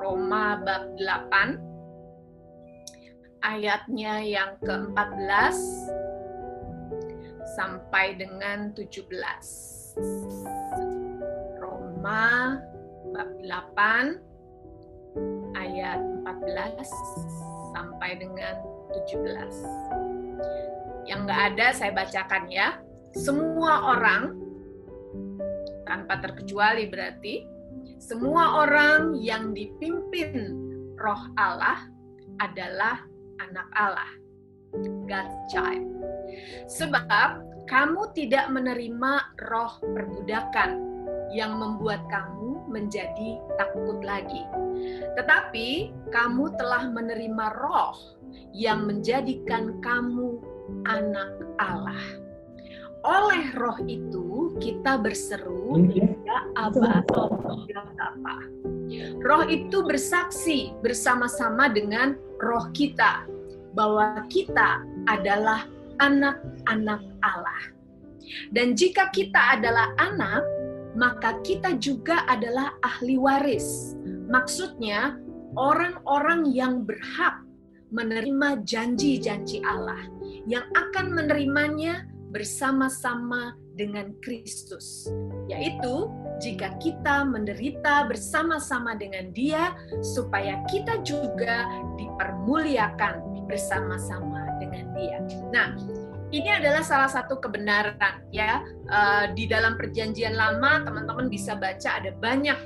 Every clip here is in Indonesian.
Roma bab 8 ayatnya yang ke-14 sampai dengan 17. Roma bab 8 ayat 14 sampai dengan 17. Yang nggak ada saya bacakan ya. Semua orang, tanpa terkecuali berarti, semua orang yang dipimpin Roh Allah adalah anak Allah, God's child. Sebab kamu tidak menerima roh perbudakan yang membuat kamu menjadi takut lagi. Tetapi kamu telah menerima roh yang menjadikan kamu anak Allah. Oleh roh itu kita berseru, ya Aba, ya Bapa. Roh itu bersaksi bersama-sama dengan roh kita bahwa kita adalah anak-anak Allah. Dan jika kita adalah anak, maka kita juga adalah ahli waris. Maksudnya orang-orang yang berhak menerima janji-janji Allah, yang akan menerimanya bersama-sama dengan Kristus, yaitu jika kita menderita bersama-sama dengan Dia, supaya kita juga dipermuliakan bersama-sama dengan Dia. Nah, ini adalah salah satu kebenaran ya. Di dalam Perjanjian Lama, teman-teman bisa baca ada banyak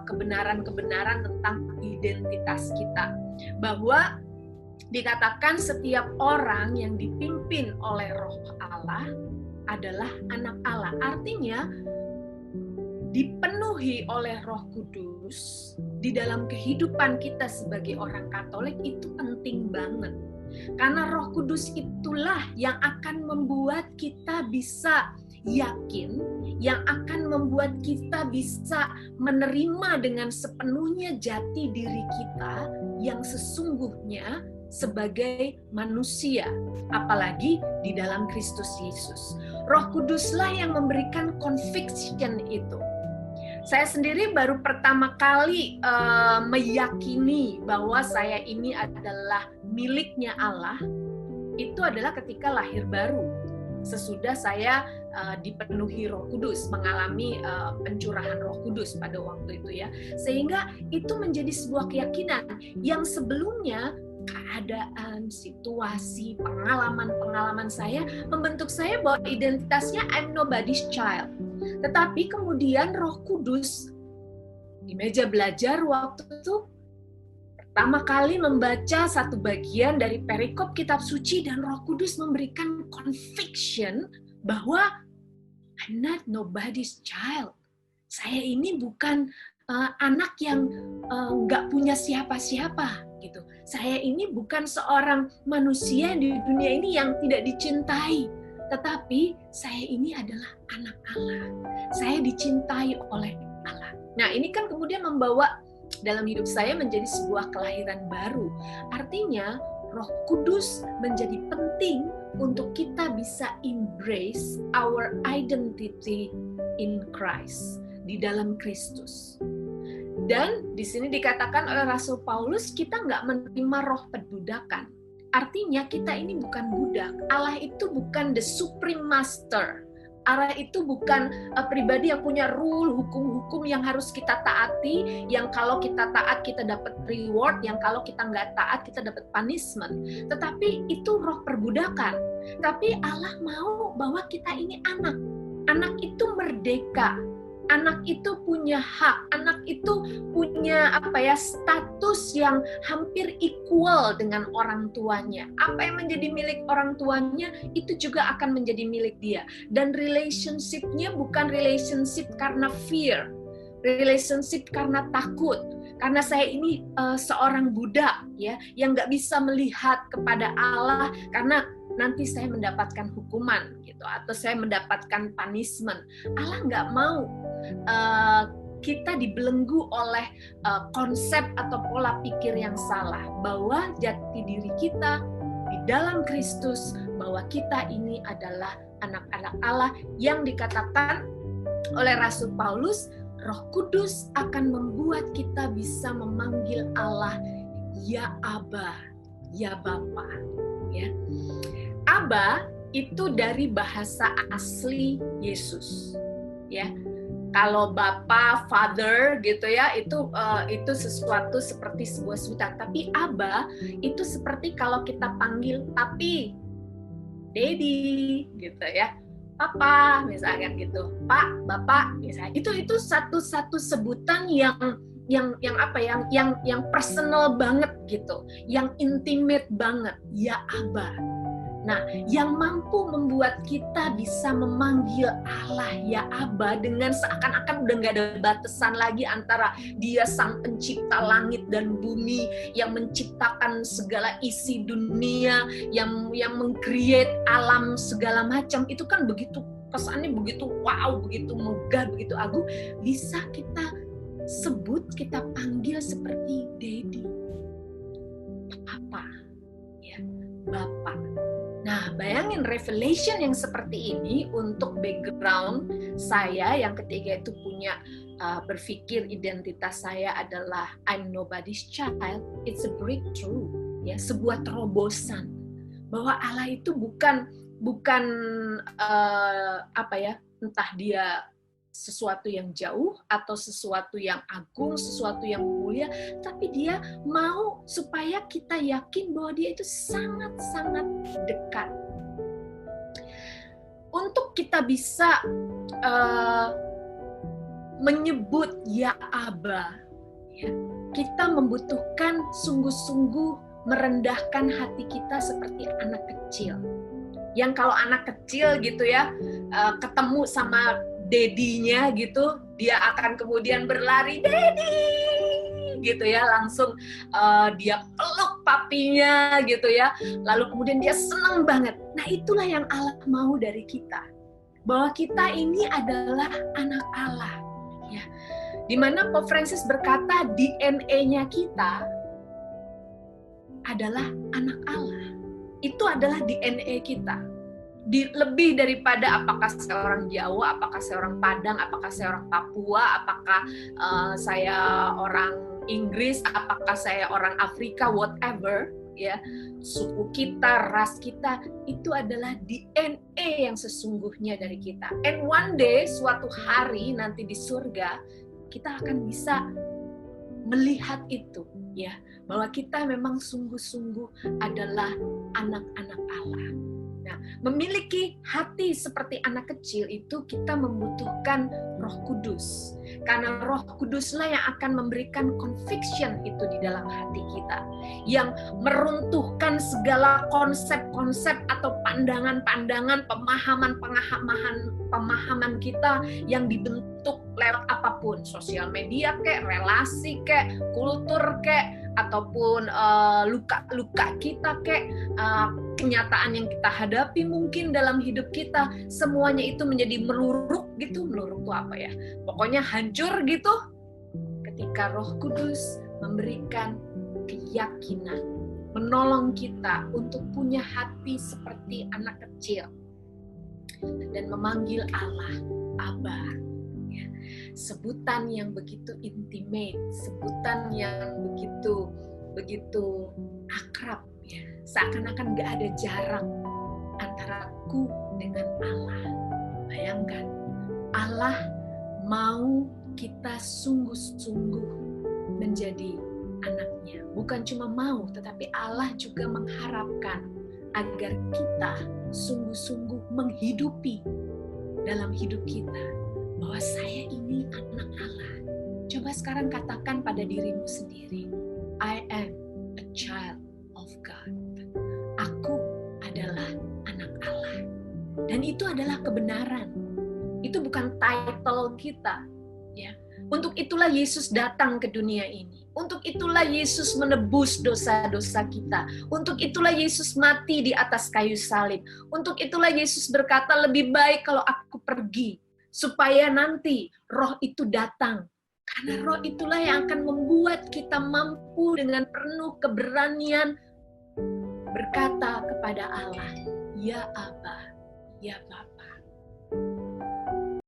kebenaran-kebenaran tentang identitas kita, bahwa dikatakan setiap orang yang dipimpin oleh Roh Allah adalah anak Allah. Artinya dipenuhi oleh Roh Kudus di dalam kehidupan kita sebagai orang Katolik itu penting banget. Karena Roh Kudus itulah yang akan membuat kita bisa yakin, yang akan membuat kita bisa menerima dengan sepenuhnya jati diri kita yang sesungguhnya sebagai manusia, apalagi di dalam Kristus Yesus. Roh Kuduslah yang memberikan conviction itu. Saya sendiri baru pertama kali meyakini bahwa saya ini adalah miliknya Allah, itu adalah ketika lahir baru. Sesudah saya dipenuhi Roh Kudus, mengalami pencurahan Roh Kudus pada waktu itu ya. Sehingga itu menjadi sebuah keyakinan yang sebelumnya keadaan, situasi, pengalaman-pengalaman saya membentuk saya bahwa identitasnya I'm nobody's child. Tetapi kemudian Roh Kudus di meja belajar waktu itu pertama kali membaca satu bagian dari perikop kitab suci dan Roh Kudus memberikan conviction bahwa I'm not nobody's child. Saya ini bukan anak yang nggak punya siapa-siapa gitu. Saya ini bukan seorang manusia di dunia ini yang tidak dicintai, tetapi saya ini adalah anak Allah. Saya dicintai oleh Allah. Nah, ini kan kemudian membawa dalam hidup saya menjadi sebuah kelahiran baru. Artinya, Roh Kudus menjadi penting untuk kita bisa embrace our identity in Christ, di dalam Kristus. Dan di sini dikatakan oleh Rasul Paulus, kita nggak menerima roh perbudakan. Artinya kita ini bukan budak. Allah itu bukan the supreme master. Allah itu bukan pribadi yang punya rule, hukum-hukum yang harus kita taati, yang kalau kita taat kita dapat reward, yang kalau kita nggak taat kita dapat punishment. Tetapi itu roh perbudakan. Tapi Allah mau bahwa kita ini anak. Anak itu merdeka. Anak itu punya hak, anak itu punya status yang hampir equal dengan orang tuanya. Apa yang menjadi milik orang tuanya itu juga akan menjadi milik dia. Dan relationship-nya bukan relationship karena fear, relationship karena takut. Karena saya ini seorang budak ya, yang nggak bisa melihat kepada Allah karena nanti saya mendapatkan hukuman gitu, atau saya mendapatkan punishment. Allah nggak mau kita dibelenggu oleh konsep atau pola pikir yang salah, bahwa jati diri kita di dalam Kristus, bahwa kita ini adalah anak-anak Allah yang dikatakan oleh Rasul Paulus, Roh Kudus akan membuat kita bisa memanggil Allah ya Aba, ya Bapa. Ya. Aba itu dari bahasa asli Yesus. Ya. Kalau Bapa, Father gitu ya, itu sesuatu seperti sebuah sebutan. Tapi Aba itu seperti kalau kita panggil papi, Daddy gitu ya, Papa misalkan gitu, Pak, Bapak misalnya. Itu satu sebutan yang personal banget gitu, yang intimate banget, ya Aba. Nah, yang mampu membuat kita bisa memanggil Allah ya Aba dengan seakan-akan udah gak ada batasan lagi antara Dia sang pencipta langit dan bumi, yang menciptakan segala isi dunia, yang meng-create alam segala macam. Itu kan begitu, kesannya begitu wow, begitu megah, begitu agung. Bisa kita sebut, kita panggil seperti Daddy, Papa, ya, Bapak. Nah, bayangin revelation yang seperti ini untuk background saya yang ketiga itu punya berpikir identitas saya adalah I'm nobody's child. It's a breakthrough, ya, sebuah terobosan bahwa Allah itu bukan entah dia sesuatu yang jauh atau sesuatu yang agung, sesuatu yang mulia, tapi Dia mau supaya kita yakin bahwa Dia itu sangat-sangat dekat. Untuk kita bisa menyebut ya Aba, ya, kita membutuhkan sungguh-sungguh merendahkan hati kita seperti anak kecil. Yang kalau anak kecil gitu ya, ketemu sama dedinya gitu, dia akan kemudian berlari, Daddy, gitu ya, langsung dia peluk papinya gitu ya, lalu kemudian dia senang banget. Nah, itulah yang Allah mau dari kita, bahwa kita ini adalah anak Allah, ya. Dimana Pope Francis berkata DNA-nya kita adalah anak Allah. Itu adalah DNA kita. Lebih daripada apakah saya orang Jawa, apakah saya orang Padang, apakah saya orang Papua, apakah saya orang Inggris, apakah saya orang Afrika, whatever, ya, suku kita, ras kita, itu adalah DNA yang sesungguhnya dari kita. And one day, suatu hari nanti di surga, kita akan bisa melihat itu, ya, bahwa kita memang sungguh-sungguh adalah anak-anak Allah. Nah, memiliki hati seperti anak kecil itu kita membutuhkan Roh Kudus. Karena Roh Kuduslah yang akan memberikan conviction itu di dalam hati kita. Yang meruntuhkan segala konsep-konsep atau pandangan-pandangan, pemahaman kita yang dibentuk lewat apapun. Sosial media kek, relasi kek, kultur kek, ataupun luka-luka kita kek, kenyataan yang kita hadapi mungkin dalam hidup kita, semuanya itu menjadi meluruk gitu. Meluruk itu apa ya? Pokoknya hancur gitu ketika Roh Kudus memberikan keyakinan, menolong kita untuk punya hati seperti anak kecil dan memanggil Allah Aba. Ya. Sebutan yang begitu intimate, sebutan yang begitu akrab, ya. Seakan-akan gak ada jarak antara aku dengan Allah. Bayangkan, Allah mau kita sungguh-sungguh menjadi anaknya. Bukan cuma mau, tetapi Allah juga mengharapkan agar kita sungguh-sungguh menghidupi dalam hidup kita bahwa saya ini anak Allah. Coba sekarang katakan pada dirimu sendiri, I am a child of God. Aku adalah anak Allah. Dan itu adalah kebenaran. Itu bukan title kita, ya. Untuk itulah Yesus datang ke dunia ini. Untuk itulah Yesus menebus dosa-dosa kita. Untuk itulah Yesus mati di atas kayu salib. Untuk itulah Yesus berkata, lebih baik kalau aku pergi, supaya nanti Roh itu datang. Karena Roh itulah yang akan membuat kita mampu dengan penuh keberanian berkata kepada Allah, ya Aba, ya Bapa.